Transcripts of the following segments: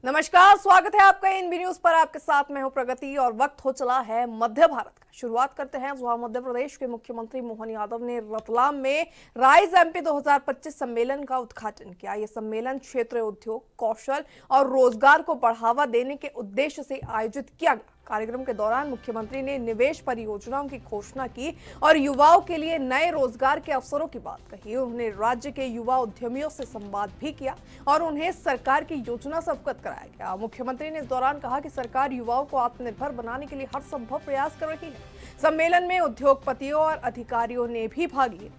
नमस्कार, स्वागत है आपका एनबी न्यूज पर। आपके साथ मैं हूं प्रगति और वक्त हो चला है मध्य भारत का। शुरुआत करते हैं जहां मध्य प्रदेश के मुख्यमंत्री मोहन यादव ने रतलाम में राइज एमपी 2025 सम्मेलन का उद्घाटन किया। यह सम्मेलन क्षेत्रीय उद्योग, कौशल और रोजगार को बढ़ावा देने के उद्देश्य से आयोजित किया गया। कार्यक्रम के दौरान मुख्यमंत्री ने निवेश परियोजनाओं की घोषणा की और युवाओं के लिए नए रोजगार के अवसरों की बात कही। उन्होंने राज्य के युवा उद्यमियों से संवाद भी किया और उन्हें सरकार की योजना से अवगत कराया गया। मुख्यमंत्री ने इस दौरान कहा कि सरकार युवाओं को आत्मनिर्भर बनाने के लिए हर संभव प्रयास कर रही है। सम्मेलन में उद्योगपतियों और अधिकारियों ने भी भाग लिया।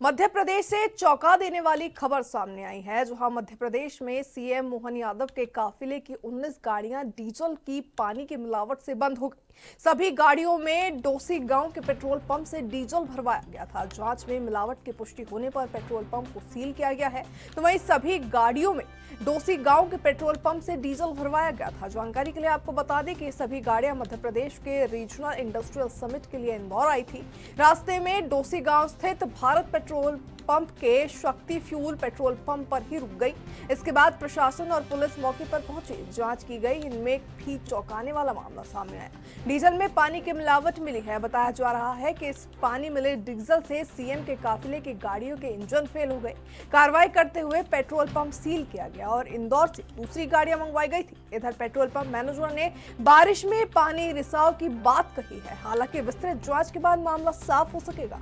मध्य प्रदेश से चौंका देने वाली खबर सामने आई है, जहां मध्य प्रदेश में सीएम मोहन यादव के काफिले की 19 गाड़ियां डीजल की पानी की मिलावट से बंद हो गई। सभी गाड़ियों में डोसी गांव के पेट्रोल पंप से डीजल भरवाया गया था। जांच में मिलावट की पुष्टि होने पर पेट्रोल पंप को सील किया गया है। तो वहीं सभी गाड़ियों में डोसी गांव के पेट्रोल पंप से डीजल भरवाया गया था। जानकारी के लिए आपको बता दें कि सभी गाड़ियां मध्य प्रदेश के रीजनल इंडस्ट्रियल समिट के लिए इंदौर आई थी। रास्ते में डोसी गांव स्थित भारत पेट्रोल पंप के शक्ति फ्यूल पेट्रोल पंप पर ही रुक गई। इसके बाद प्रशासन और पुलिस मौके पर पहुंची, जांच की गई। इनमें भी चौंकाने वाला मामला सामने आया। डीजल में पानी की मिलावट मिली है। बताया जा रहा है कि इस पानी मिले डीजल से सीएम के काफिले की गाड़ियों के इंजन फेल हो गए। कार्रवाई करते हुए पेट्रोल पंप सील किया गया और इंदौर से दूसरी गाड़ियां मंगवाई गई थी। इधर पेट्रोल पंप मैनेजर ने बारिश में पानी रिसाव की बात कही है। हालांकि विस्तृत जांच के बाद मामला साफ हो सकेगा।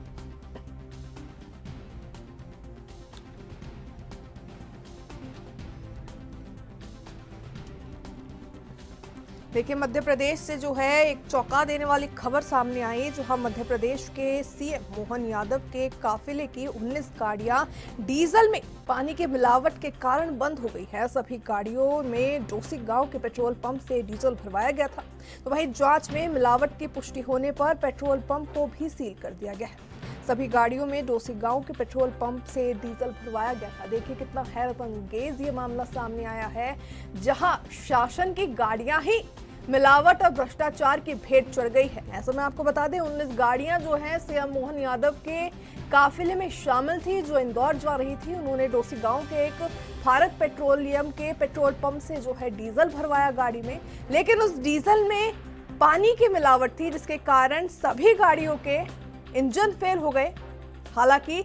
देखिए, मध्य प्रदेश से जो है एक चौंका देने वाली खबर सामने आई, जहां मध्य प्रदेश के सीएम मोहन यादव के काफिले की 19 गाड़ियां डीजल में पानी की मिलावट के कारण बंद हो गई है। सभी गाड़ियों में डोसी गांव के पेट्रोल पंप से डीजल भरवाया गया था। तो वहीं जांच में मिलावट की पुष्टि होने पर पेट्रोल पंप को भी सील कर दिया गया है। सभी गाड़ियों में डोसी गांव के पेट्रोल पंप से डीजल भरवाया गया था। देखिए कितना हैरतअंगेज ये मामला सामने आया है, जहां शासन की गाड़ियां ही मिलावट और भ्रष्टाचार की भेंट चढ़ गई है। ऐसे में आपको बता दें, 19 गाड़ियां जो हैं सीएम मोहन यादव के काफिले में शामिल थी, जो इंदौर जा रही थी। उन्होंने डोसी गांव के एक भारत पेट्रोलियम के पेट्रोल पंप से जो है डीजल भरवाया गाड़ी में, लेकिन उस डीजल में पानी की मिलावट थी, जिसके कारण सभी गाड़ियों के इंजन फेल हो गए। हालांकि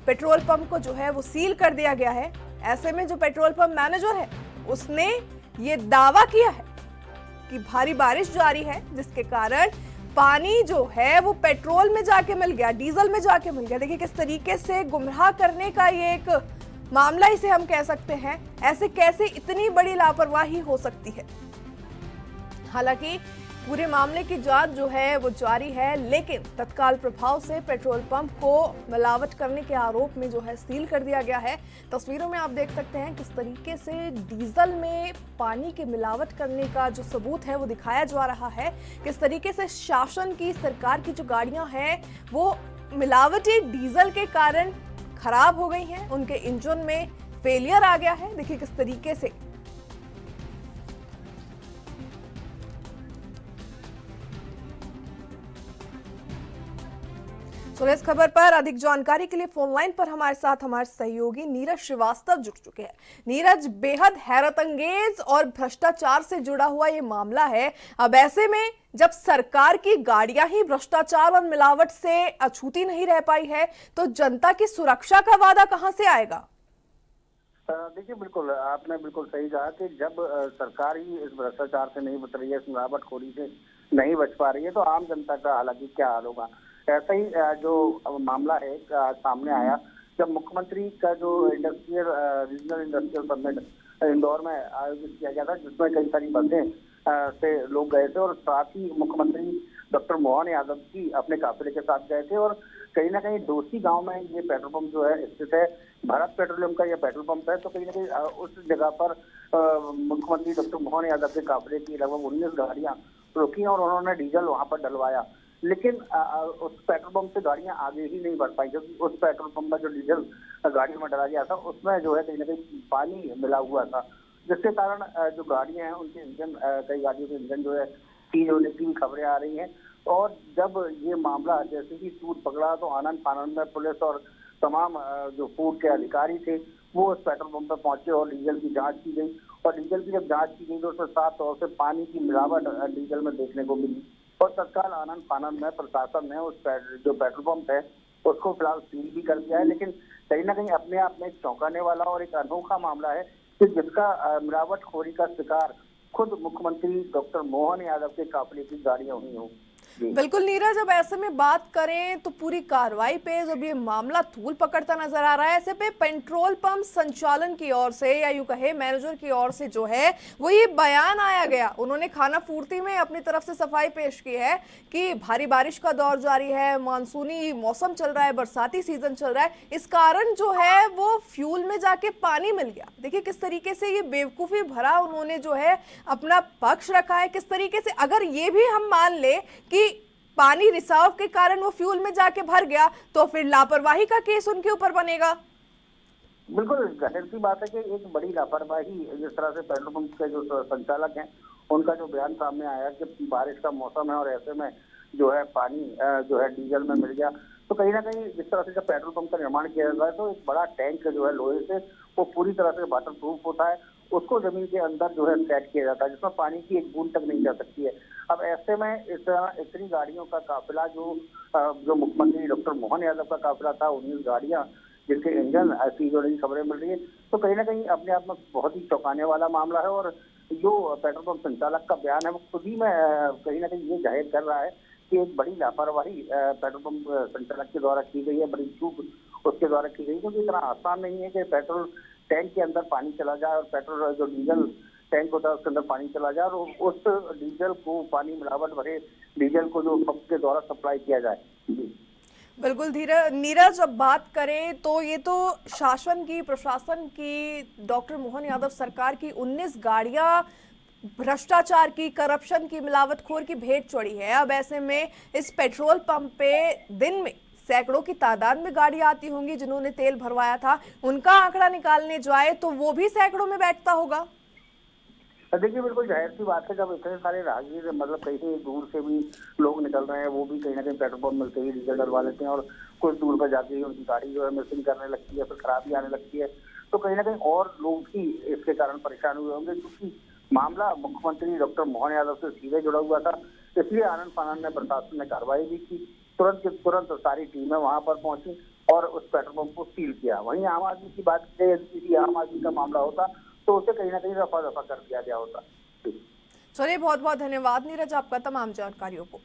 पेट्रोल पंप को जो है वो सील कर दिया गया है। ऐसे में जो पेट्रोल पंप मैनेजर है, उसने ये दावा किया है कि भारी बारिश जारी है, जिसके कारण पानी जो है वो पेट्रोल में जाके मिल गया, डीजल में जाके मिल गया। देखिए किस तरीके से गुमराह करने का ये एक मामला इसे हम कह सकते हैं। ऐसे कैसे इतनी बड़ी लापरवाही हो सकती है। हालांकि पूरे मामले की जांच जो है वो जारी है, लेकिन तत्काल प्रभाव से पेट्रोल पंप को मिलावट करने के आरोप में जो है सील कर दिया गया है। तस्वीरों में आप देख सकते हैं किस तरीके से डीजल में पानी की मिलावट करने का जो सबूत है वो दिखाया जा रहा है। किस तरीके से शासन की, सरकार की जो गाड़ियां हैं वो मिलावटी डीजल के कारण खराब हो गई हैं, उनके इंजन में फेलियर आ गया है। देखिए किस तरीके से तो इस खबर पर अधिक जानकारी के लिए फोन लाइन पर हमारे साथ हमारे सहयोगी नीरज श्रीवास्तव जुड़ चुके हैं। नीरज, बेहद हैरतअंगेज और भ्रष्टाचार से जुड़ा हुआ ये मामला है। अब ऐसे में जब सरकार की गाड़ियां ही भ्रष्टाचार और मिलावट से अछूती नहीं रह पाई है, तो जनता की सुरक्षा का वादा कहां से आएगा? देखिए, बिल्कुल आपने बिल्कुल सही कहा कि जब सरकार ही इस भ्रष्टाचार से नहीं बच रही है, इस मिलावटखोरी से नहीं बच पा रही है, तो आम जनता का हालांकि क्या हाल होगा। ऐसा ही जो मामला है सामने आया जब मुख्यमंत्री का जो industrial regional industrial summit Indore में आयोजित किया गया था, जिसमें कई सारी बसें से लोग गए थे और साथ ही मुख्यमंत्री डॉक्टर मोहन यादव जी अपने काफिले के साथ गए थे। और कहीं ना कहीं डोसी गांव में ये पेट्रोल पंप जो है स्थित है, भारत पेट्रोलियम का ये पेट्रोल पंप है। तो कहीं ना कहीं उस जगह पर मुख्यमंत्री डॉक्टर मोहन यादव के काफिले की लगभग 19 गाड़ियां रुकी और उन्होंने डीजल वहां पर डलवाया। लेकिन उस पेट्रोल पंप से गाड़ियां आगे ही नहीं बढ़ पाई, क्योंकि उस पेट्रोल पंप का जो डीजल गाड़ियों में डला गया था उसमें जो है कहीं ना कहीं पानी मिला हुआ था, जिसके कारण जो गाड़ियां हैं उनके इंजन, कई गाड़ियों के इंजन जो है सीज होने की खबरें आ रही हैं। और जब ये मामला जैसे ही सूद पकड़ा तो आनंद फानंद में पुलिस और तमाम जो फूड के अधिकारी थे वो उस पेट्रोल पंप पर पहुंचे और डीजल की जांच की गई। और डीजल की जब जांच की गई तो उसमें साफ तौर से पानी की मिलावट डीजल में देखने को मिली। और तत्काल आनंद फानंद में प्रशासन ने उस जो पेट्रोल पंप है उसको फिलहाल सील भी कर दिया है। लेकिन कहीं ना कहीं अपने आप में एक चौंकाने वाला और एक अनोखा मामला है कि जिसका मिलावटखोरी का शिकार खुद मुख्यमंत्री डॉक्टर मोहन यादव के काफिले की गाड़ियां हुई हों। बिल्कुल नीरज, अब ऐसे में बात करें तो पूरी कार्रवाई पे जब ये मामला तूल पकड़ता नजर आ रहा है, ऐसे पे पेट्रोल पंप संचालन की ओर से या यूं कहे मैनेजर की ओर से जो है वो ये बयान आया गया, उन्होंने खाना पूर्ति में अपनी तरफ से सफाई पेश की है कि भारी बारिश का दौर जारी है, मानसूनी मौसम चल रहा है, बरसाती सीजन चल रहा है, इस कारण जो है वो फ्यूल में जाके पानी मिल गया। देखिए किस तरीके से ये बेवकूफी भरा उन्होंने जो है अपना पक्ष रखा है, किस तरीके से अगर ये भी हम मान ले कि पानी रिसाव के कारण वो फ्यूल में जाके भर गया तो फिर लापरवाही का केस उनके ऊपर बनेगा। बिल्कुल जाहिर सी बात है कि एक बड़ी लापरवाही जिस तरह से पेट्रोल पंप के जो संचालक हैं उनका जो बयान सामने आया कि बारिश का मौसम है और ऐसे में जो है पानी जो है डीजल में मिल गया। तो कहीं ना कहीं जिस तरह से जब पेट्रोल पंप का निर्माण किया जाता है तो एक बड़ा टैंक जो है लोहे से वो पूरी तरह से वाटर प्रूफ होता है, उसको जमीन के अंदर जो है सेट किया जाता है जिसमें पानी की एक बूंद तक नहीं जा सकती है। अब ऐसे में इतनी गाड़ियों का काफिला जो मुख्यमंत्री डॉक्टर मोहन यादव का काफिला था, 19 गाड़ियां जिनके इंजन ऐसी जो नई खबरें मिल रही है, तो कहीं ना कहीं अपने आप में बहुत ही चौंकाने वाला मामला है। और जो पेट्रोल पंप संचालक का बयान है वो खुद ही में कहीं ना कहीं ये जाहिर कर रहा है कि एक बड़ी लापरवाही पेट्रोल पंप संचालक के द्वारा की गई है, बड़ी चूक उसके द्वारा की गई, क्योंकि इतना आसान नहीं है कि पेट्रोल टैंक के अंदर पानी चला जाए और पेट्रोल जो डीजल टैंक होता है उसके अंदर पानी चला जाए और उस डीजल को पानी मिलावट भरे डीजल को जो पंप के द्वारा सप्लाई किया जाए। बिल्कुल नीरज, अब बात करें तो ये तो शासन की, प्रशासन की, डॉक्टर मोहन यादव सरकार की 19 गाड़ियां भ्रष्टाचार की, करप्शन की, मिलावटखोर की भेंट चढ़ी है। अब ऐसे में इस पेट्रोल पंप पे दिन में सैकड़ों की तादाद में गाड़ियां आती होंगी जिन्होंने तेल भरवाया था, उनका आंकड़ा निकालने जाए तो वो भी सैकड़ों में बैठता होगा। देखिए बिल्कुल जाहिर सी बात है, जब इतने सारे राहगीर मतलब कहीं दूर से भी लोग निकल रहे हैं, वो भी कहीं ना कहीं पेट्रोल पंप मिलते ही डीजल डलवा लेते हैं और कुछ दूर पर जाके उनकी गाड़ी जो है मिसिंग करने लगती है, फिर खराबी आने लगती है। तो कहीं ना कहीं और लोग भी इसके कारण परेशान हुए होंगे, क्योंकि मामला मुख्यमंत्री डॉक्टर मोहन यादव से सीधे जुड़ा हुआ था। इसलिए आनंद फानंद ने प्रशासन ने कार्रवाई भी की, तुरंत सारी टीमें वहां पर पहुंची और उस पेट्रोल पंप को सील किया। वहीं आम आदमी की बात करें, यदि किसी आम आदमी का मामला होता तो उसे कहीं ना कहीं रफा दफा कर दिया गया होता। चलिए, बहुत बहुत धन्यवाद नीरज आपका तमाम जानकारियों को।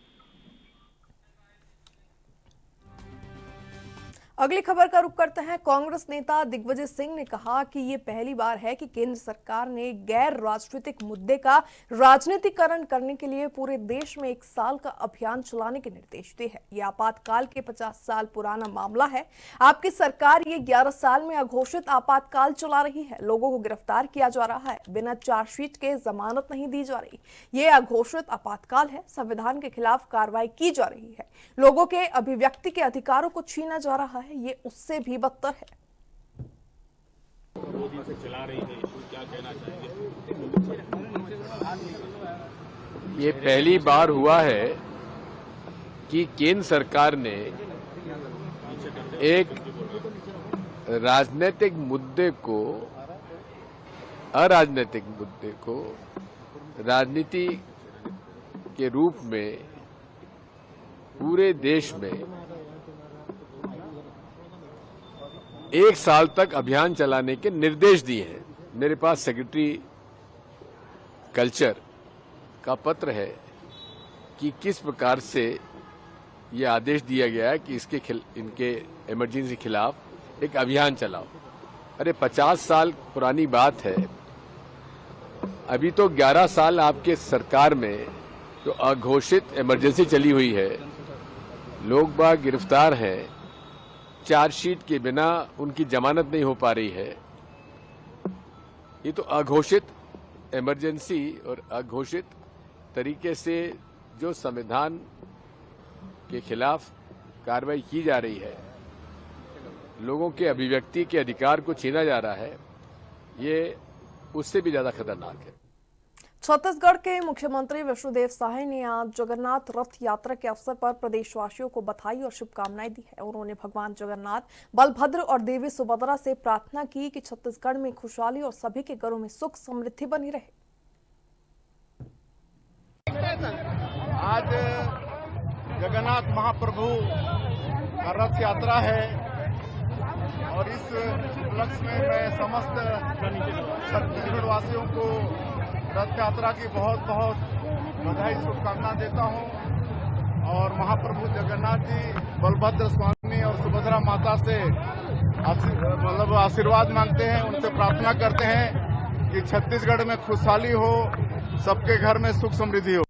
अगली खबर का रुख करते हैं। कांग्रेस नेता दिग्विजय सिंह ने कहा कि ये पहली बार है कि केंद्र सरकार ने गैर राजनीतिक मुद्दे का राजनीतिकरण करने के लिए पूरे देश में 1 साल का अभियान चलाने के निर्देश दिए हैं। ये आपातकाल के 50 साल पुराना मामला है। आपकी सरकार ये 11 साल में अघोषित आपातकाल चला रही है। लोगों को गिरफ्तार किया जा रहा है, बिना चार्जशीट के जमानत नहीं दी जा रही। ये अघोषित आपातकाल है, संविधान के खिलाफ कार्रवाई की जा रही है, लोगों के अभिव्यक्ति के अधिकारों को छीना जा रहा है, ये उससे भी बदतर है। ये पहली बार हुआ है कि केंद्र सरकार ने एक राजनीतिक मुद्दे को, अराजनीतिक मुद्दे को राजनीति के रूप में पूरे देश में 1 साल तक अभियान चलाने के निर्देश दिए हैं। मेरे पास सेक्रेटरी कल्चर का पत्र है कि किस प्रकार से ये आदेश दिया गया है कि इनके इमरजेंसी खिलाफ एक अभियान चलाओ। अरे 50 साल पुरानी बात है, अभी तो 11 साल आपके सरकार में जो अघोषित इमरजेंसी चली हुई है, लोग बाग गिरफ्तार हैं, चार्जशीट के बिना उनकी जमानत नहीं हो पा रही है। ये तो अघोषित इमरजेंसी और अघोषित तरीके से जो संविधान के खिलाफ कार्रवाई की जा रही है, लोगों के अभिव्यक्ति के अधिकार को छीना जा रहा है, ये उससे भी ज्यादा खतरनाक है। छत्तीसगढ़ के मुख्यमंत्री विष्णुदेव साय ने आज जगन्नाथ रथ यात्रा के अवसर पर प्रदेशवासियों को बधाई और शुभकामनाएं दी है। उन्होंने भगवान जगन्नाथ, बलभद्र और देवी सुभद्रा से प्रार्थना की कि छत्तीसगढ़ में खुशहाली और सभी के घरों में सुख समृद्धि बनी रहे। आज जगन्नाथ महाप्रभु का रथ यात्रा है और इस उपलक्ष्य में मैं समस्त छत्तीसगढ़ वासियों को रथ यात्रा की बहुत बहुत बधाई शुभकामना देता हूं और महाप्रभु जगन्नाथ जी बलभद्र स्वामी और सुभद्रा माता से आशीर्वाद मांगते हैं, उनसे प्रार्थना करते हैं कि छत्तीसगढ़ में खुशहाली हो, सबके घर में सुख समृद्धि हो।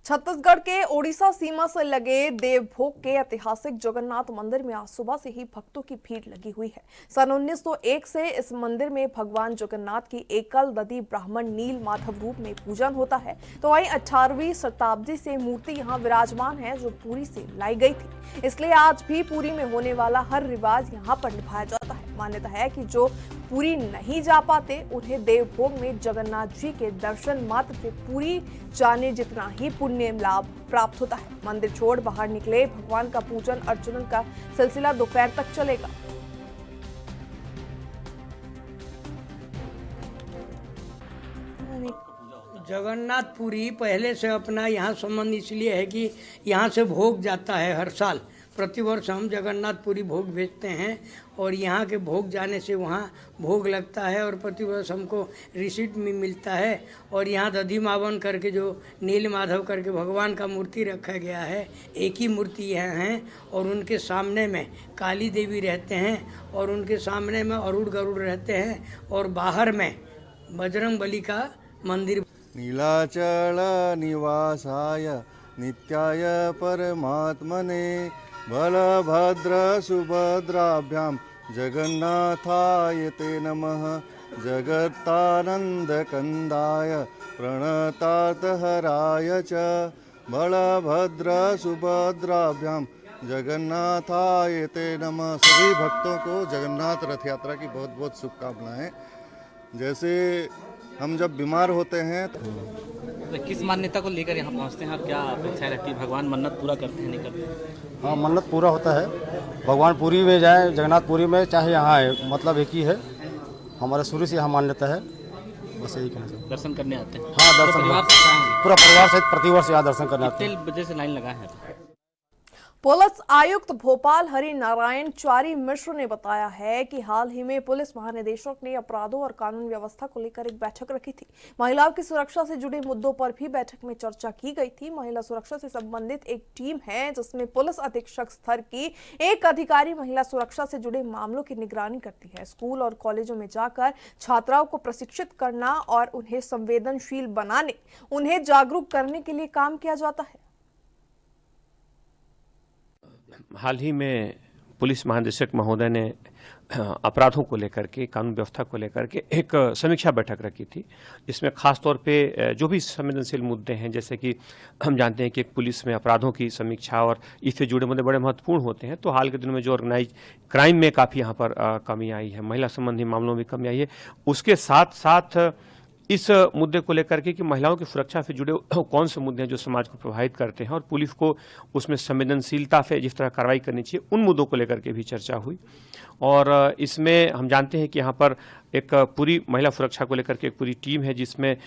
छत्तीसगढ़ के ओडिशा सीमा से लगे देवभोग के ऐतिहासिक जगन्नाथ मंदिर में आज सुबह से ही भक्तों की भीड़ लगी हुई है। सन 1901 से इस मंदिर में भगवान जगन्नाथ की एकल दधी ब्राह्मण नील माधव रूप में पूजन होता है, तो वहीं 18वीं शताब्दी से मूर्ति यहां विराजमान है जो पुरी से लाई गई थी। इसलिए आज भी पुरी में होने वाला हर रिवाज यहां पर निभाया जाता है। मान्यता है कि जो पुरी नहीं जा पाते उन्हें देवभोग में जगन्नाथ जी के दर्शन मात्र से पुरी जाने जितना ही पुण्य लाभ प्राप्त होता है। मंदिर छोड़ बाहर निकले भगवान का पूजन अर्चन का सिलसिला दोपहर तक चलेगा। जगन्नाथपुरी पहले से अपना यहाँ संबंध इसलिए है कि यहाँ से भोग जाता है हर साल। प्रतिवर्ष हम जगन्नाथपुरी भोग भेजते हैं और यहाँ के भोग जाने से वहाँ भोग लगता है और प्रतिवर्ष हमको रिसीट भी मिलता है। और यहाँ दधी मावन करके जो नील माधव करके भगवान का मूर्ति रखा गया है, एक ही मूर्ति यहाँ है और उनके सामने में काली देवी रहते हैं और उनके सामने में अरुण गरुड़ रहते हैं और बाहर में बजरंग बली का मंदिर। नीलाचल निवासाय नित्याय परमात्मने बलभद्र सुभद्राभ्यां जगन्नाथाय ते नमः जगत्तानन्दकन्दाय प्रणतातहराय च बलभद्र सुभद्राभ्यां जगन्नाथाय ते नमः। सभी भक्तों को जगन्नाथ रथ यात्रा की बहुत बहुत शुभकामनाएं। जैसे हम जब बीमार होते हैं तो किस मान्यता को लेकर यहाँ पहुँचते हैं, आप क्या अपेक्षा रखती है? भगवान मन्नत पूरा करते हैं नहीं करते? हाँ, मन्नत पूरा होता है। भगवान पुरी में जाए, जगन्नाथपुरी में चाहे यहाँ आए, मतलब एक ही है। हमारे शुरू से यहाँ मान्यता है, बस यही कहना चाहिए। दर्शन करने आते हैं? हाँ, दर्शन पूरा परिवार सहित प्रतिवर्ष यहाँ दर्शन करने आते हैं। कितने बजे से लाइन लगा है? पुलिस आयुक्त भोपाल हरि नारायण चारी मिश्र ने बताया है कि हाल ही में पुलिस महानिदेशक ने अपराधों और कानून व्यवस्था को लेकर एक बैठक रखी थी। महिलाओं की सुरक्षा से जुड़े मुद्दों पर भी बैठक में चर्चा की गई थी। महिला सुरक्षा से संबंधित एक टीम है जिसमें पुलिस अधीक्षक स्तर की एक अधिकारी महिला सुरक्षा से जुड़े मामलों की निगरानी करती है। स्कूल और कॉलेजों में जाकर छात्राओं को प्रशिक्षित करना और उन्हें संवेदनशील बनाने, उन्हें जागरूक करने के लिए काम किया जाता है। हाल ही में पुलिस महानिदेशक महोदय ने अपराधों को लेकर के, कानून व्यवस्था को लेकर के एक समीक्षा बैठक रखी थी। इसमें खास तौर पे जो भी संवेदनशील मुद्दे हैं, जैसे कि हम जानते हैं कि पुलिस में अपराधों की समीक्षा और इससे जुड़े मुद्दे बड़े महत्वपूर्ण होते हैं। तो हाल के दिनों में जो ऑर्गेनाइज क्राइम में काफ़ी यहाँ पर कमी आई है, महिला संबंधी मामलों में कमी आई है। उसके साथ साथ इस मुद्दे को लेकर के कि महिलाओं की सुरक्षा से जुड़े कौन से मुद्दे हैं जो समाज को प्रभावित करते हैं और पुलिस को उसमें संवेदनशीलता से जिस तरह कार्रवाई करनी चाहिए, उन मुद्दों को लेकर के भी चर्चा हुई। और इसमें हम जानते हैं कि यहाँ पर एक पूरी महिला सुरक्षा को लेकर के एक पूरी टीम है जिसमें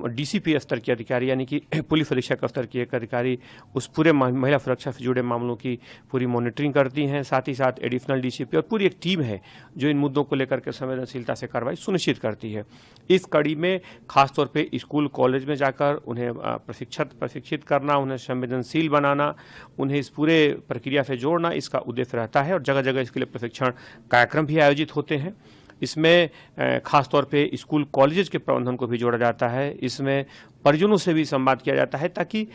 डीसीपी स्तर के अधिकारी यानी कि पुलिस अधीक्षक स्तर के एक अधिकारी उस पूरे महिला सुरक्षा से जुड़े मामलों की पूरी मॉनिटरिंग करती हैं। साथ ही साथ एडिशनल डीसीपी और पूरी एक टीम है जो इन मुद्दों को लेकर के संवेदनशीलता से कार्रवाई सुनिश्चित करती है। इस कड़ी में खासतौर पे स्कूल कॉलेज में जाकर उन्हें प्रशिक्षित करना, उन्हें संवेदनशील बनाना, उन्हें इस पूरे प्रक्रिया से जोड़ना, इसका उद्देश्य रहता है। और जगह जगह इसके लिए प्रशिक्षण कार्यक्रम भी आयोजित होते हैं। इसमें खासतौर पे स्कूल कॉलेजेस के प्रबंधन को भी जोड़ा जाता है। इसमें परिजनों से भी संवाद किया जाता है ताकि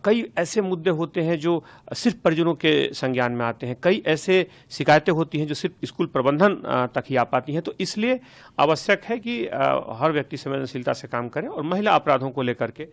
कई ऐसे मुद्दे होते हैं जो सिर्फ परिजनों के संज्ञान में आते हैं, कई ऐसे शिकायतें होती हैं जो सिर्फ स्कूल प्रबंधन तक ही आ पाती हैं। तो इसलिए आवश्यक है कि हर व्यक्ति संवेदनशीलता से काम करे और महिला अपराधों को लेकर के